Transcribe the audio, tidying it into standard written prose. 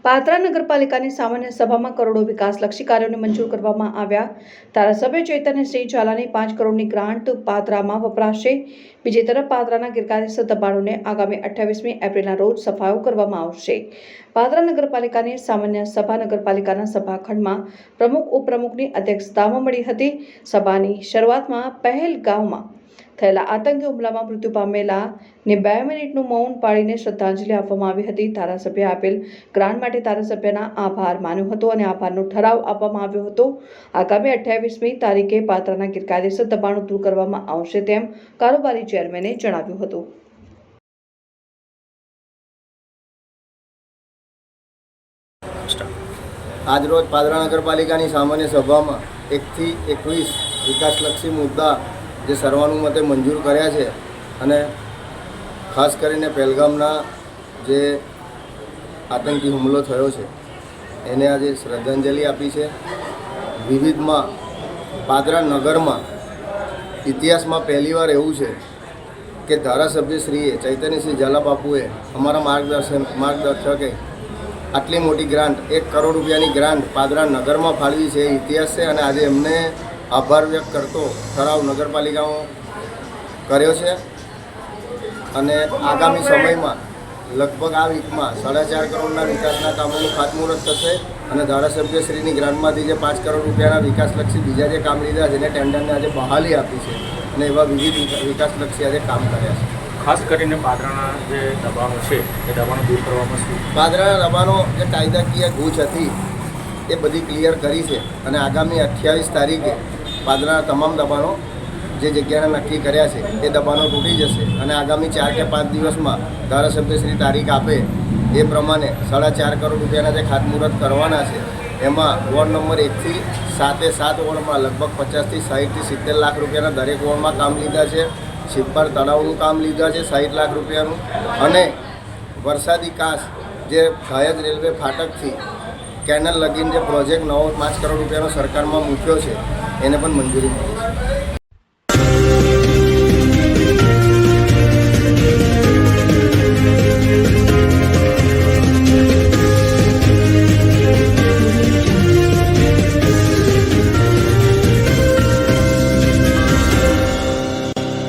પાદરા નગરપાલિકાની સામાન્ય સભામાં કરોડો વિકાસલક્ષી કાર્યોને મંજૂર કરવામાં આવ્યા। ધારાસભ્ય ચૈતન્યસિંહ ઝાલાની 5 કરોડની ગ્રાન્ટ પાદરામાં વપરાશે। બીજી તરફ પાદરાના ગેરકાયદેસર દબાણોને આગામી 28મી એપ્રિલના રોજ સફાયો કરવામાં આવશે। પાદરા નગરપાલિકાની સામાન્ય સભા નગરપાલિકાના સભાખંડમાં પ્રમુખ ઉપપ્રમુખની અધ્યક્ષતામાં મળી હતી। સભાની શરૂઆતમાં પહેલગામમાં થયેલા આતંકી હુમલામાં મૃત્યુ પામેલાને 2 મિનિટનું મૌન પાળીને શ્રદ્ધાંજલિ આપવામાં આવી હતી। ધારાસભ્યએ આપેલ ગ્રાન્ટ માટે ધારાસભ્યના આભાર માન્યો હતો અને આભારનો ઠરાવ આપવામાં આવ્યો હતો। આગામી 28મી તારીખે પાદરાના ગેરકાયદેસર દબાણો દૂર કરવામાં આવશે તેમ કારોબારી ચેરમેને જણાવ્યું હતું। આજરોજ પાદરા નગરપાલિકાની સામાન્ય સભામાં 1 થી 21 વિકાસલક્ષી મુદ્દા જે સર્વાનુમતે મંજૂર કર્યા છે અને ખાસ કરીને પહેલગામના જે આતંકી હુમલો થયો છે એને આજે શ્રદ્ધાંજલિ આપી છે। વિવિધમાં પાદરા નગરમાં ઇતિહાસમાં પહેલીવાર એવું છે કે ધારાસભ્યશ્રીએ ચૈતન્યસિંહ ઝાલા બાપુએ અમારા માર્ગદર્શકે આટલી મોટી ગ્રાન્ટ 1 કરોડ રૂપિયાની ગ્રાન્ટ પાદરા નગરમાં ફાળવી છે, ઇતિહાસ છે। અને આજે એમને આભાર વ્યક્ત કરતો ઠરાવ નગરપાલિકામાં કર્યો છે અને આગામી સમયમાં લગભગ આ વીકમાં 4.5 કરોડના વિકાસના કામોનું ખાતમુહૂર્ત થશે અને ધારાસભ્યશ્રીની ગ્રાન્ટમાંથી જે 5 કરોડ રૂપિયાના વિકાસલક્ષી બીજા જે કામ લીધા જેને ટેન્ડરને આજે બહાલી આપી છે અને એવા વિવિધ વિકાસલક્ષી આજે કામ કર્યા છે। ખાસ કરીને પાદરાના જે દબાણો છે એ દબાણો દૂર કરવામાં શું પાદરાના દબાણો જે કાયદાકીય ગૂંચ હતી એ બધી ક્લિયર કરી છે અને આગામી 28 તારીખે પાદરાના તમામ દબાણો જે જગ્યાના નક્કી કર્યા છે એ દબાણો તૂટી જશે અને આગામી 4 કે 5 દિવસમાં ધારાસભ્યશ્રી તારીખ આપે એ પ્રમાણે 4.5 કરોડ રૂપિયાના જે ખાતમુહૂર્ત કરવાના છે એમાં વોર્ડ નંબર 1 થી 7 વોર્ડમાં લગભગ 50 થી 60 થી 70 લાખ રૂપિયાના દરેક વોર્ડમાં કામ લીધા છે। સિબ્બર તળાવનું કામ લીધા છે 60 લાખ રૂપિયાનું અને વરસાદી કાંસ જે ઘાયજ રેલવે ફાટકથી કેનલ લગીન જે પ્રોજેક્ટ નવો 5 કરોડ રૂપિયાનો સરકારમાં મૂક્યો છે એને પણ મંજૂરી મળી છે।